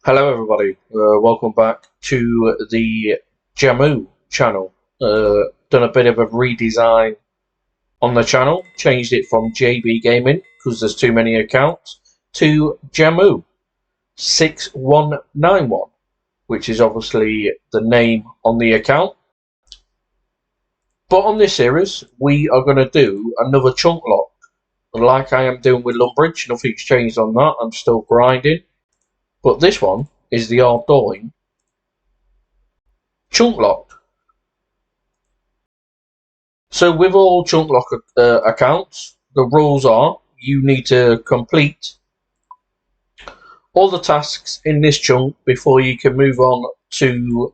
Hello everybody, welcome back to the Jamu channel. Done a bit of a redesign on the channel, changed it from JB Gaming, because there's too many accounts, to Jamu 6191, which is obviously the name on the account. But on this series, we are going to do another chunk lock, like I am doing with Lumbridge. Nothing's changed on that, I'm still grinding. But this one is the Ardougne chunk lock. So with all chunk lock accounts, the rules are you need to complete all the tasks in this chunk before you can move on to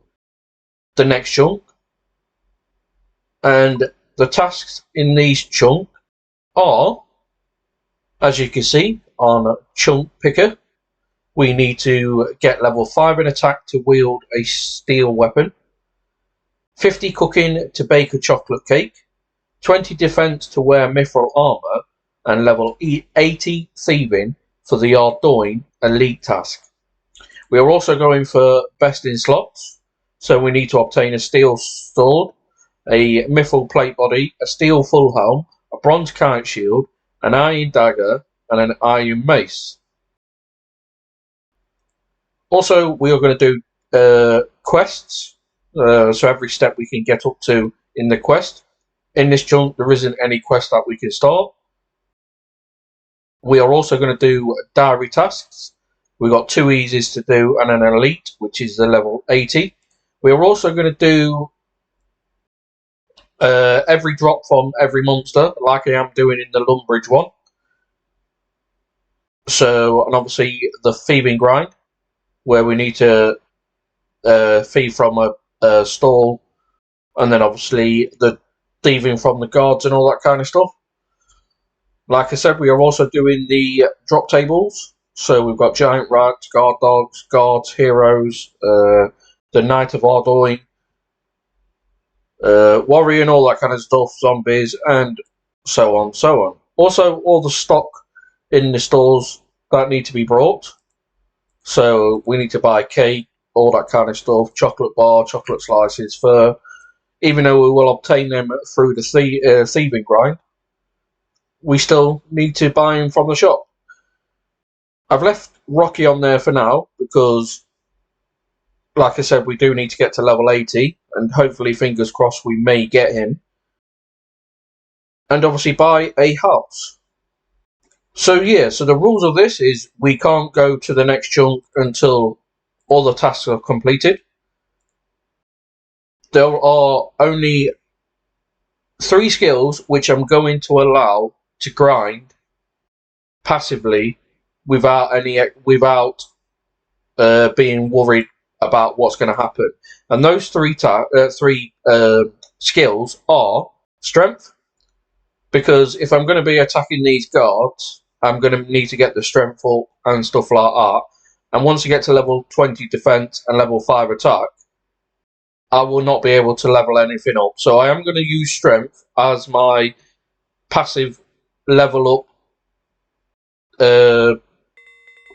the next chunk. And the tasks in these chunk are, as you can see on Chunk Picker, we need to get level 5 in attack to wield a steel weapon, 50 cooking to bake a chocolate cake, 20 defense to wear mithril armor, and level 80 thieving for the Ardougne elite task. We are also going for best in slots, so we need to obtain a steel sword, a mithril plate body, a steel full helm, a bronze kite shield, an iron dagger, and an iron mace. Also, we are going to do quests, so every step we can get up to in the quest. In this chunk, there isn't any quest that we can start. We are also going to do diary tasks. We've got 2 easies to do and an elite, which is the level 80. We are also going to do every drop from every monster, like I am doing in the Lumbridge one. So, and obviously the thieving grind, where we need to thieve from a stall, and then obviously the thieving from the guards and all that kind of stuff. Like I said, we are also doing the drop tables. So we've got giant rats, guard dogs, guards, heroes, the Knight of Ardougne, warrior and all that kind of stuff, zombies, and so on, so on. Also, all the stock in the stores that need to be brought. So we need to buy cake, all that kind of stuff, chocolate bar, chocolate slices, fur. Even though we will obtain them through the thieving grind, we still need to buy them from the shop. I've left Rocky on there for now because, like I said, we do need to get to level 80, and hopefully, fingers crossed, we may get him. And obviously buy a house. So yeah, so the rules of this is we can't go to the next chunk until all the tasks are completed. There are only 3 skills which I'm going to allow to grind passively without being worried about what's going to happen. And those 3 skills are strength, because if I'm going to be attacking these guards, I'm going to need to get the strength up and stuff like that. And once you get to level 20 defense and level 5 attack, I will not be able to level anything up. So I am going to use strength as my passive level up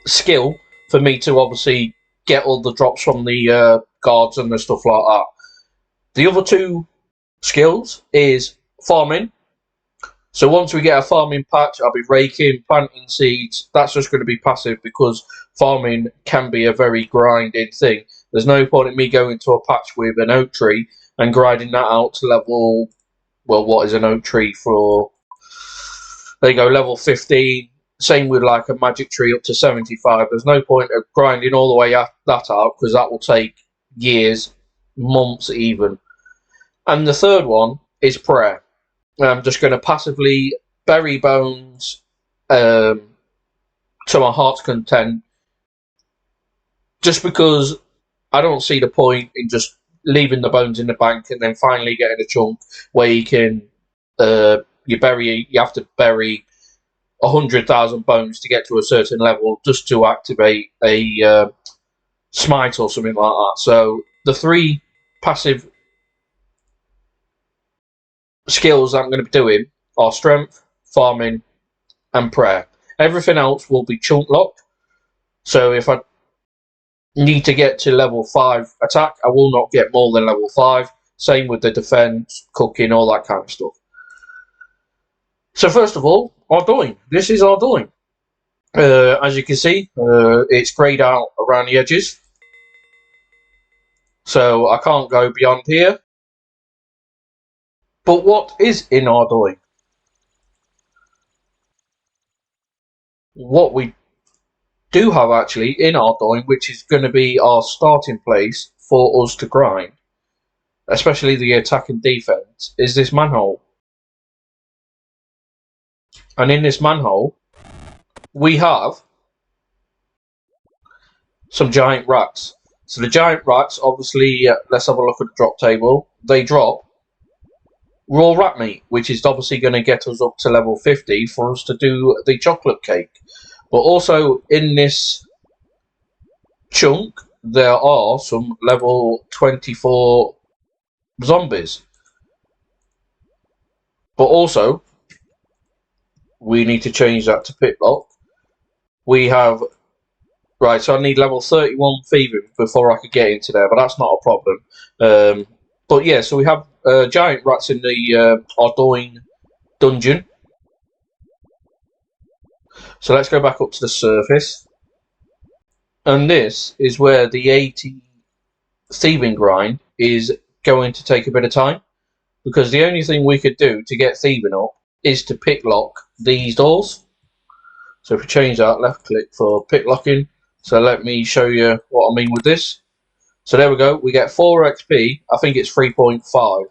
skill for me to obviously get all the drops from the guards and the stuff like that. The other 2 skills is farming. So once we get a farming patch, I'll be raking, planting seeds. That's just going to be passive because farming can be a very grinding thing. There's no point in me going to a patch with an oak tree and grinding that out to level, well, what is an oak tree for? There you go, level 15. Same with like a magic tree up to 75. There's no point of grinding all the way that out because that will take years, months even. And the third one is prayer. I'm just going to passively bury bones to my heart's content, just because I don't see the point in just leaving the bones in the bank and then finally getting a chunk where you can you have to bury 100,000 bones to get to a certain level just to activate a smite or something like that. So the 3 passive skills I'm going to be doing are strength, farming, and prayer. Everything else will be chunk locked. So if I need to get to level 5 attack. I will not get more than level 5. Same with the defense, cooking, all that kind of stuff. So first of all, Ardougne. This is Ardougne. As you can see, it's greyed out around the edges. So I can't go beyond here. But what is in Ardougne? What we do have actually in Ardougne, which is going to be our starting place for us to grind, especially the attack and defense, is this manhole. And in this manhole, we have some giant rats. So the giant rats, obviously, let's have a look at the drop table. They drop raw rat meat, which is obviously going to get us up to level 50 for us to do the chocolate cake. But also in this chunk, there are some level 24 zombies. But also, we need to change that to pitlock. We have... Right, so I need level 31 thieving before I could get into there, but that's not a problem. But yeah, so we have giant rats in the Ardougne dungeon. So let's go back up to the surface. And this is where the 80 thieving grind is going to take a bit of time. Because the only thing we could do to get thieving up is to picklock these doors. So if we change that, left click for picklocking. So let me show you what I mean with this. So there we go, we get 4 XP, I think it's 3.5.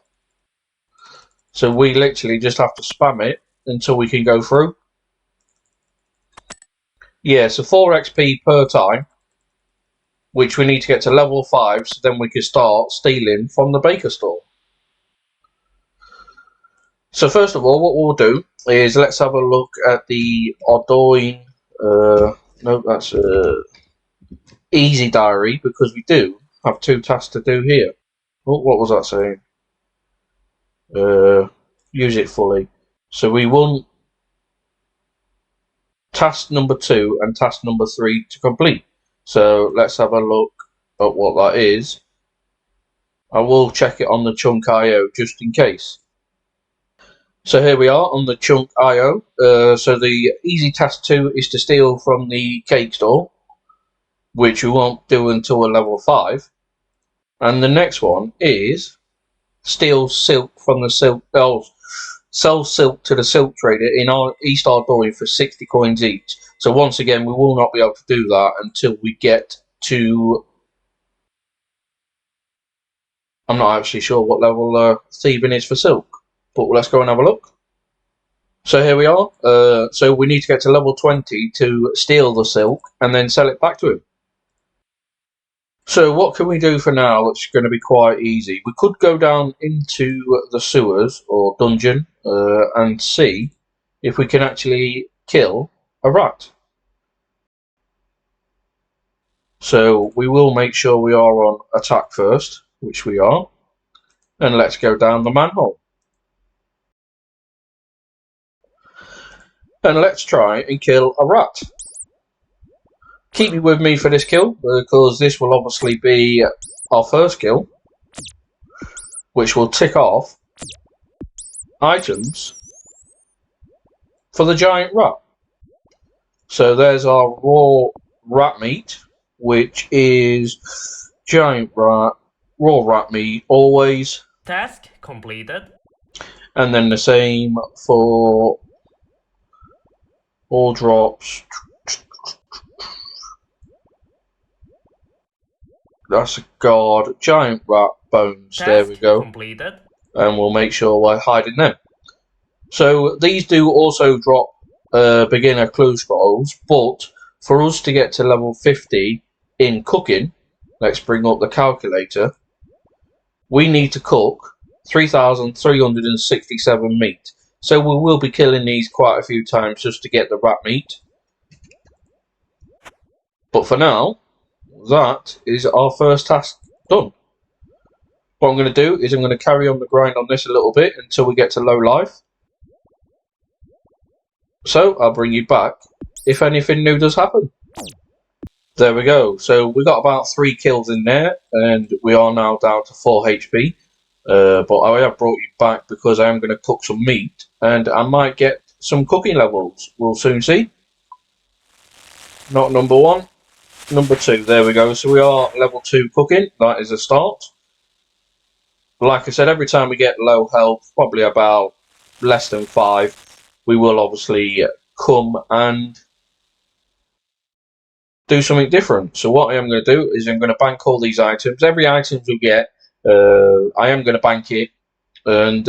So we literally just have to spam it until we can go through. Yeah, so 4 XP per time, which we need to get to level 5, so then we can start stealing from the baker store. So first of all, what we'll do is let's have a look at the Ardougne, no, that's easy diary, because we do have 2 tasks to do here. Oh, what was that saying? Use it fully. So we want task number 2 and task number 3 to complete. So let's have a look at what that is. I will check it on the chunk IO just in case. So here we are on the chunk IO. So the easy task 2 is to steal from the cake store, which we won't do until we're level 5. And the next one is steal silk from the silk. Sell silk to the silk trader in our East Ardougne for 60 coins each. So once again, we will not be able to do that until we get to... I'm not actually sure what level thieving is for silk, but let's go and have a look. So here we are. So we need to get to level 20 to steal the silk and then sell it back to him. So what can we do for now? It's going to be quite easy. We could go down into the sewers or dungeon and see if we can actually kill a rat. So we will make sure we are on attack first, which we are. And let's go down the manhole. And let's try and kill a rat. Keep you with me for this kill, because this will obviously be our first kill, which will tick off items for the giant rat. So there's our raw rat meat, which is giant rat, raw rat meat, always. Task completed. And then the same for all drops. That's a guard. Giant rat bones. Task there we go. Completed. And we'll make sure we're hiding them. So these do also drop beginner clue scrolls, but for us to get to level 50 in cooking, let's bring up the calculator, we need to cook 3,367 meat. So we will be killing these quite a few times just to get the rat meat. But for now, that is our first task done. What I'm going to do is I'm going to carry on the grind on this a little bit until we get to low life. So I'll bring you back if anything new does happen. There we go. So we got about 3 kills in there, and we are now down to 4 HP. But I have brought you back because I am going to cook some meat, and I might get some cooking levels. We'll soon see. Not number 1, number 2. There we go. So we are level 2 cooking. That is a start. Like I said, every time we get low health, probably about less than 5, we will obviously come and do something different. So what I am going to do is I'm going to bank all these items. Every item we get, I am going to bank it and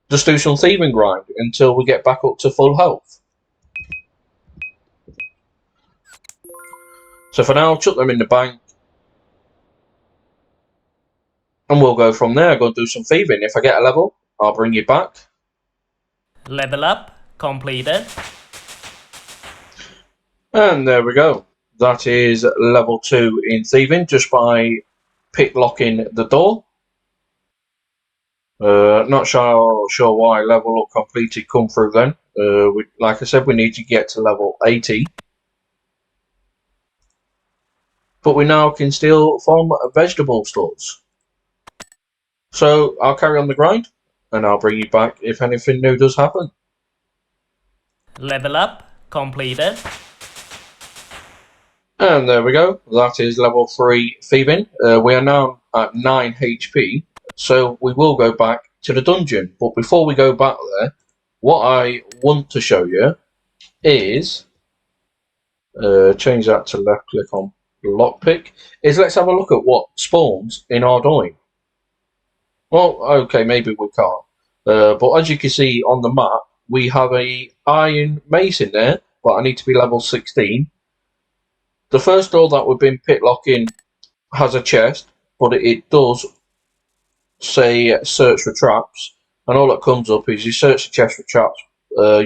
just do some thieving grind until we get back up to full health. So for now, I'll chuck them in the bank. And we'll go from there. Go and do some thieving. If I get a level, I'll bring you back. Level up completed. And there we go. That is level 2 in thieving just by picklocking the door. Not sure why level up completed come through then. Like I said, we need to get to level 80. But we now can steal from vegetable stores. So I'll carry on the grind, and I'll bring you back if anything new does happen. Level up completed. And there we go. That is level 3 thieving. We are now at 9 HP, so we will go back to the dungeon. But before we go back there, what I want to show you is change that to left click on lockpick. Is let's have a look at what spawns in Ardougne. Well, okay, maybe we can't. But as you can see on the map, we have a iron mace in there, but I need to be level 16. The first door that we've been picklocking has a chest, but it does say search for traps, and all that comes up is you search the chest for traps,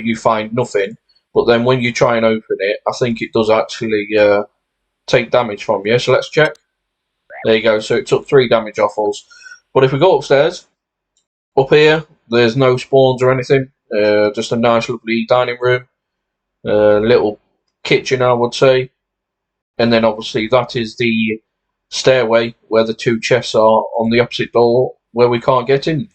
you find nothing, but then when you try and open it, I think it does actually take damage from you. So let's check. There you go. So it took 3 damage off us. But if we go upstairs, up here, there's no spawns or anything. Just a nice, lovely dining room, little kitchen, I would say. And then obviously that is the stairway where the 2 chests are on the opposite door where we can't get in.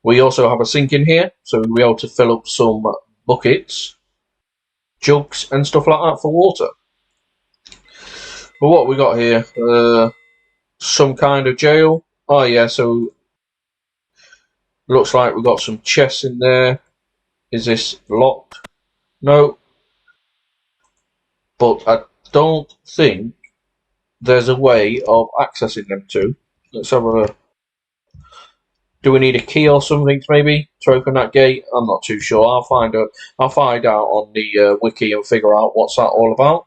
We also have a sink in here, so we'll be able to fill up some buckets, jugs and stuff like that for water. But what we got here, some kind of jail. Oh yeah, so looks like we've got some chests in there. Is this locked? No. But I don't think there's a way of accessing them too. Let's have a... Do we need a key or something maybe to open that gate? I'm not too sure. I'll find out on the wiki and figure out what's that all about.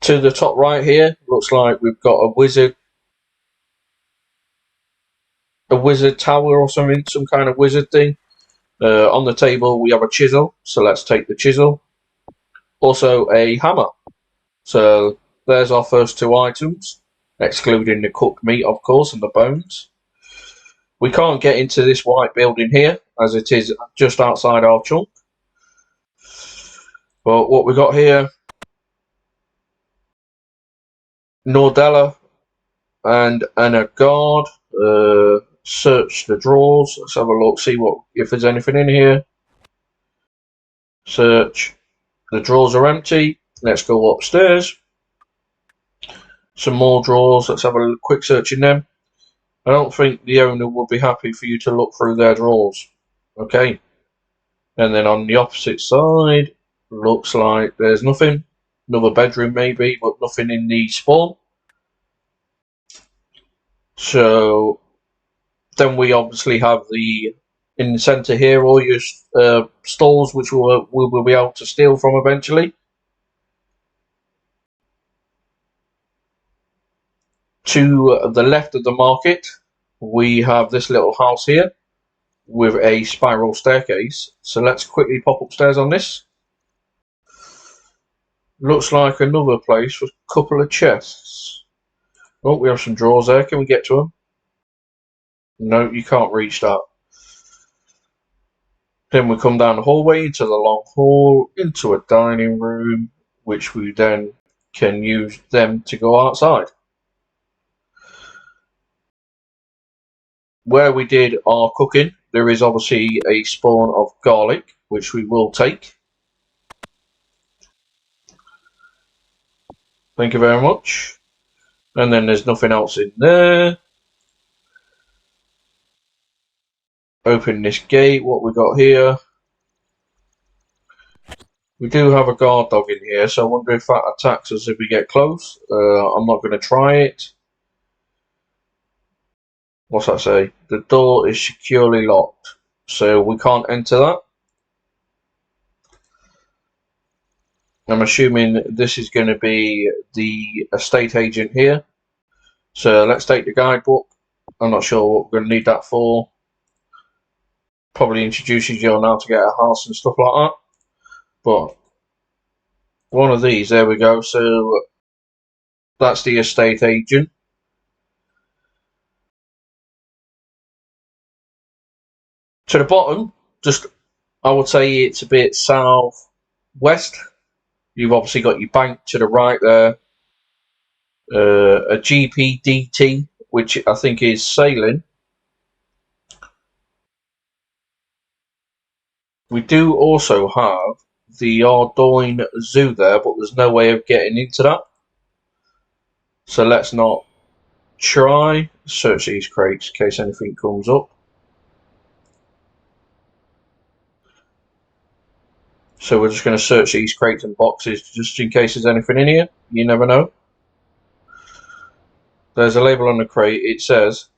To the top right here, looks like we've got a wizard tower or something, some kind of wizard thing. On the table we have a chisel, so let's take the chisel. Also a hammer. So there's our first 2 items, excluding the cooked meat, of course, and the bones. We can't get into this white building here, as it is just outside our chunk. But what we got here, Nordella and a guard. Search the drawers. Let's have a look, see if there's anything in here. Search. The drawers are empty. Let's go upstairs. Some more drawers. Let's have a quick search in them. I don't think the owner will be happy for you to look through their drawers. Okay. And then on the opposite side, looks like there's nothing. Another bedroom maybe, but nothing in the spawn. So then we obviously have in the centre here all your stores, which we will be able to steal from eventually. To the left of the market, we have this little house here with a spiral staircase. So let's quickly pop upstairs on this. Looks like another place with a couple of chests. Oh, we have some drawers there. Can we get to them? No, you can't reach that. Then we come down the hallway into the long hall, into a dining room. which we then can use them to go outside. Where we did our cooking, there is obviously a spawn of garlic, which we will take. Thank you very much. And then there's nothing else in there. Open this gate. What we got here? We do have a guard dog in here, so I wonder if that attacks us if we get close. I'm not going to try it. What's that say? The door is securely locked, so we can't enter that. I'm assuming this is going to be the estate agent here. So let's take the guidebook. I'm not sure what we're going to need that for. Probably introduces you on how to get a house and stuff like that. But one of these, there we go. So that's the estate agent. To the bottom, just I would say it's a bit southwest. You've obviously got your bank to the right there. A GPDT, which I think is sailing. We do also have the Ardougne Zoo there, but there's no way of getting into that. So let's not try. Search these crates in case anything comes up. So we're just going to search these crates and boxes just in case there's anything in here. You never know. There's a label on the crate. It says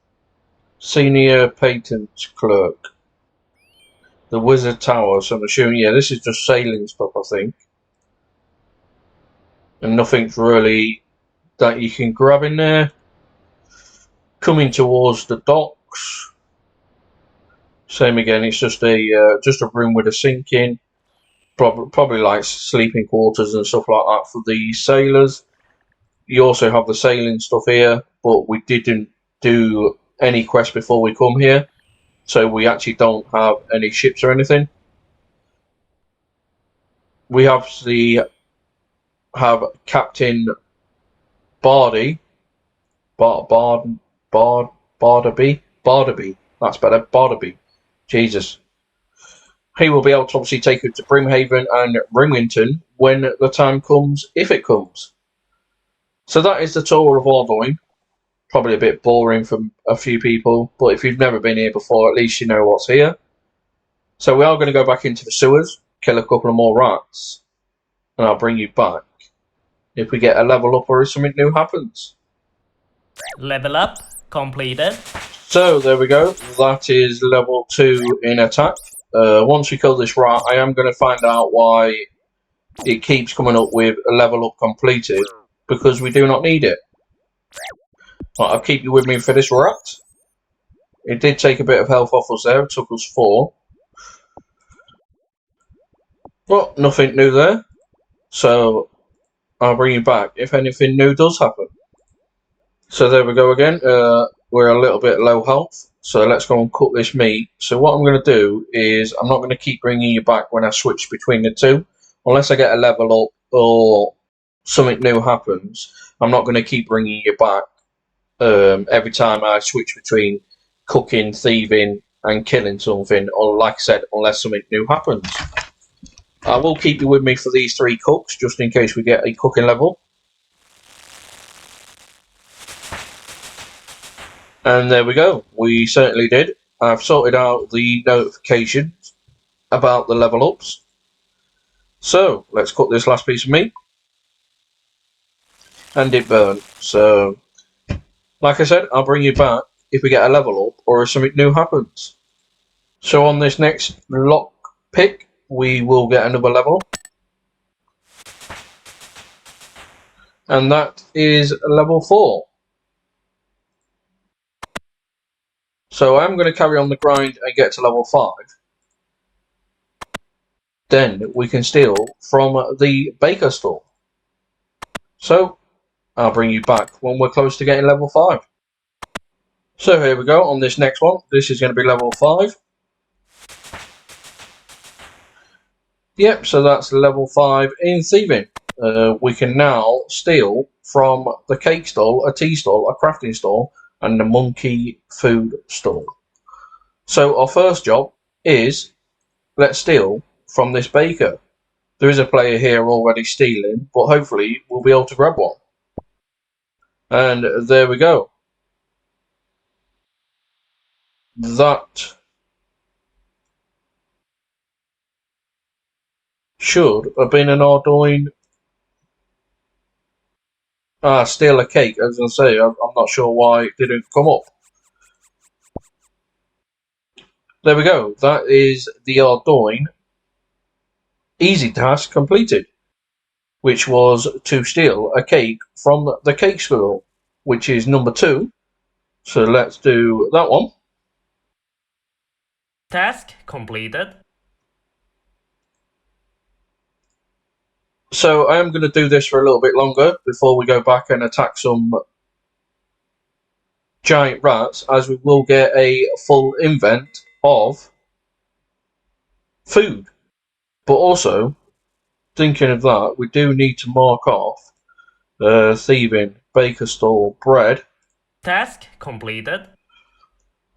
Senior Patent Clerk. The Wizard Tower. So I'm assuming, yeah, this is just sailing stuff, I think. And nothing's really that you can grab in there. Coming towards the docks. Same again. It's just a room with a sink in. Probably like sleeping quarters and stuff like that for the sailors. You also have the sailing stuff here, but we didn't do any quest before we come here, so we actually don't have any ships or anything. We have Captain Bardaby. That's better. Bardaby. Jesus. He will be able to obviously take you to Brimhaven and Ringington when the time comes, if it comes. So that is the tour of Ardougne. Probably a bit boring for a few people, but if you've never been here before, at least you know what's here. So we are going to go back into the sewers, kill a couple of more rats, and I'll bring you back if we get a level up or if something new happens. Level up completed. So there we go. That is level 2 in attack. Once we kill this rat, I am going to find out why it keeps coming up with a level up completed, because we do not need it. Right, I'll keep you with me for this rat. It did take a bit of health off us there. It took us 4. But nothing new there. So I'll bring you back if anything new does happen. So there we go again. We're a little bit low health. So let's go and cook this meat. So what I'm going to do is I'm not going to keep bringing you back when I switch between the two. Unless I get a level up or something new happens, I'm not going to keep bringing you back every time I switch between cooking, thieving and killing something. Or like I said, unless something new happens. I will keep you with me for these 3 cooks just in case we get a cooking level. And there we go. We certainly did. I've sorted out the notifications about the level ups. So let's cook this last piece of meat. And it burned. So, like I said, I'll bring you back if we get a level up or if something new happens. So on this next lock pick, we will get another level. And that is level 4. So I'm going to carry on the grind and get to level 5. Then we can steal from the baker store. So I'll bring you back when we're close to getting level 5. So here we go on this next one. This is going to be level 5. Yep, so that's level 5 in thieving. we can now steal from the cake stall, a tea stall, a crafting stall, and the monkey food stall. So our first job is, let's steal from this baker. There is a player here already stealing, but hopefully we'll be able to grab one. And there we go. That should have been an Ardougne. Steal a cake. As I say, I'm not sure why it didn't come up. There we go. That is the Ardougne easy task completed, which was to steal a cake from the cake school, which is number 2. So let's do that one. Task completed. So I am going to do this for a little bit longer before we go back and attack some giant rats, as we will get a full invent of food. But also, thinking of that, we do need to mark off thieving, baker stall, bread. Task completed.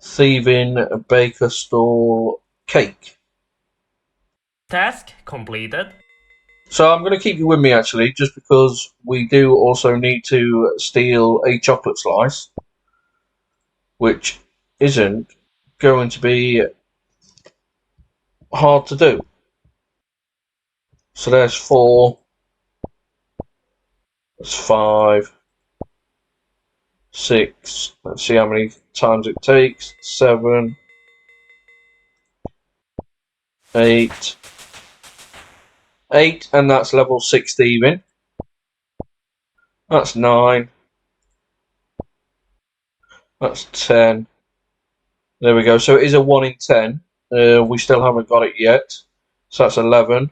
Thieving, baker stall, cake. Task completed. So I'm going to keep you with me actually, just because we do also need to steal a chocolate slice, which isn't going to be hard to do. So there's 4, that's 5, 6, let's see how many times it takes, 7, 8, and that's level 6 thieving. That's 9, that's 10. There we go, so it is a 1 in 10. We still haven't got it yet, so that's 11.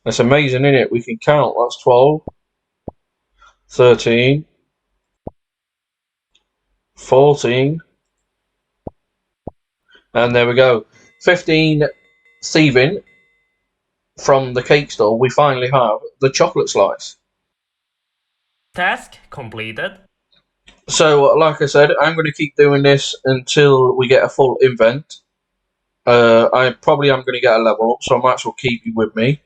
That's amazing, isn't it? We can count. That's 12, 13, 14, and there we go. 15 thieving from the cake stall. We finally have the chocolate slice. Task completed. So, like I said, I'm going to keep doing this until we get a full invent. I probably am going to get a level up, so I might as well keep you with me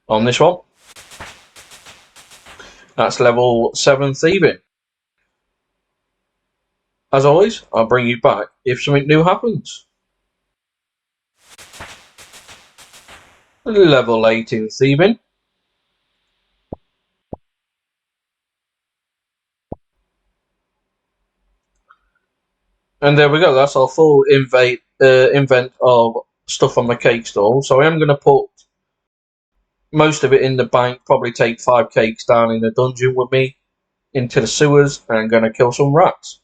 on this one. That's level 7 thieving. As always, I'll bring you back if something new happens. Level 18 thieving. And there we go, that's our full invent of stuff on the cake stall. So I am going to put most of it in the bank, probably take 5 cakes down in the dungeon with me into the sewers, and I'm going to kill some rats.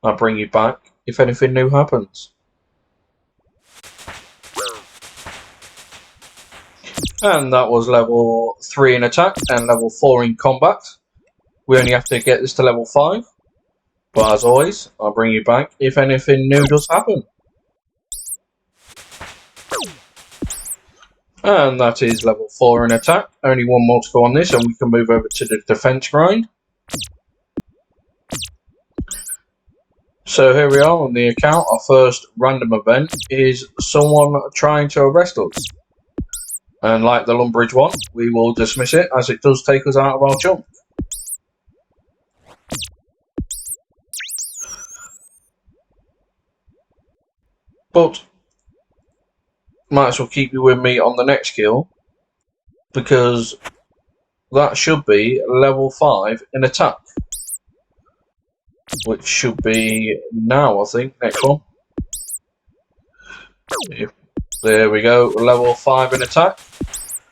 I'll bring you back if anything new happens. And that was level 3 in attack and level 4 in combat. We only have to get this to level 5. But as always, I'll bring you back if anything new does happen. And that is level 4 in attack. Only 1 more to go on this, and we can move over to the defense grind. So here we are on the account. Our first random event is someone trying to arrest us. And like the Lumbridge one, we will dismiss it as it does take us out of our chunk. But might as well keep you with me on the next skill, because that should be level 5 in attack, which should be now, I think. Next one. There we go, level 5 in attack.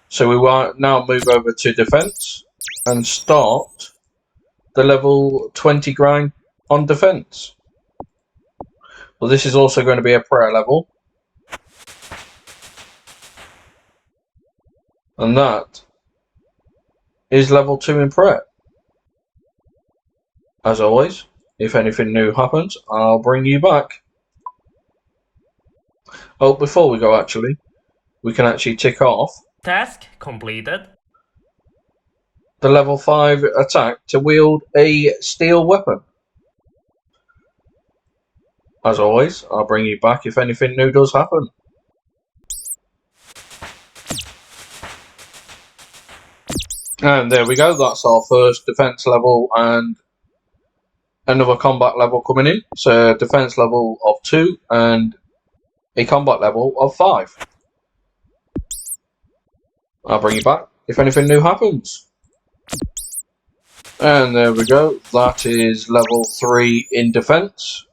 So we will now move over to defense and start the level 20 grind on defense. Well, this is also going to be a prayer level. And that is level 2 in prayer. As always, if anything new happens, I'll bring you back. Oh, before we go, actually, we can actually tick off Task completed. The level 5 attack to wield a steel weapon. As always, I'll bring you back if anything new does happen. And there we go, that's our first defense level and another combat level coming in. So defense level of 2 and a combat level of 5. I'll bring you back if anything new happens. And there we go, that is level 3 in defense.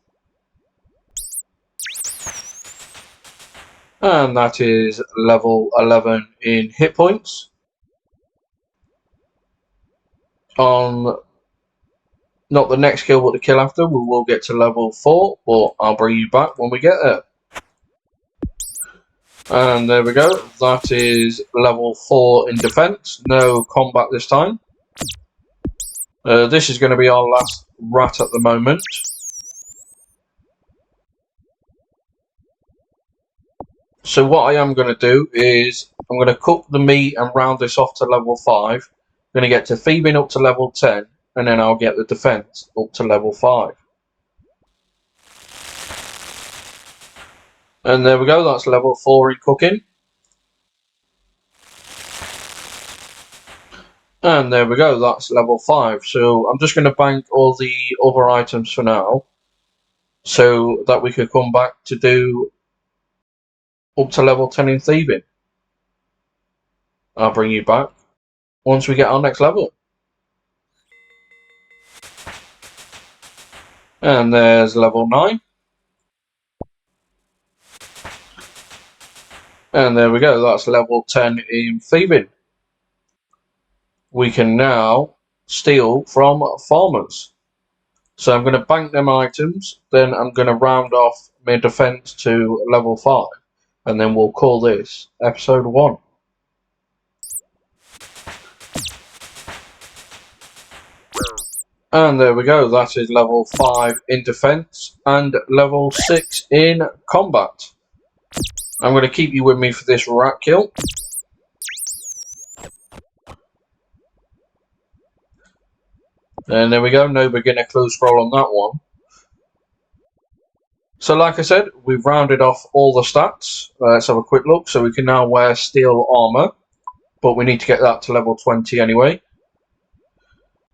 And that is level 11 in hit points. On not the next kill but the kill after, we will get to level 4, but I'll bring you back when we get there. And there we go, that is level 4 in defense, no combat this time. This is going to be our last rat at the moment. So what I am going to do is, I'm going to cook the meat and round this off to level 5. I'm going to get to thieving up to level 10, and then I'll get the defense up to level 5. And there we go, that's level 4 in cooking. And there we go, that's level 5. So I'm just going to bank all the other items for now, so that we could come back to do up to level 10 in thieving. I'll bring you back once we get our next level. And there's level 9. And there we go, that's level 10 in thieving. We can now steal from farmers. So I'm going to bank them items, then I'm going to round off my defense to level 5, and then we'll call this episode 1. And there we go, that is level 5 in defense and level 6 in combat. I'm going to keep you with me for this rat kill. And there we go, no beginner clue scroll on that one. So like I said, we've rounded off all the stats. Let's have a quick look. So we can now wear steel armor, but we need to get that to level 20 anyway.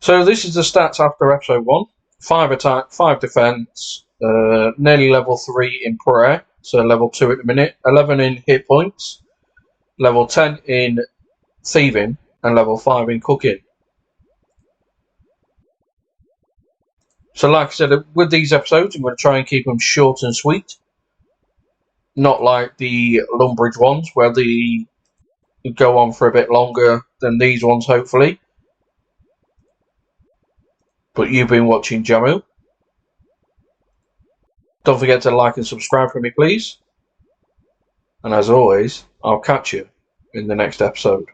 So this is the stats after episode 1. 5 attack, 5 defense, nearly level 3 in prayer, so level 2 at the minute, 11 in hit points, level 10 in thieving, and level 5 in cooking. So like I said, with these episodes, I'm going to try and keep them short and sweet. Not like the Lumbridge ones, where they go on for a bit longer than these ones, hopefully. But you've been watching Jamu. Don't forget to like and subscribe for me, please. And as always, I'll catch you in the next episode.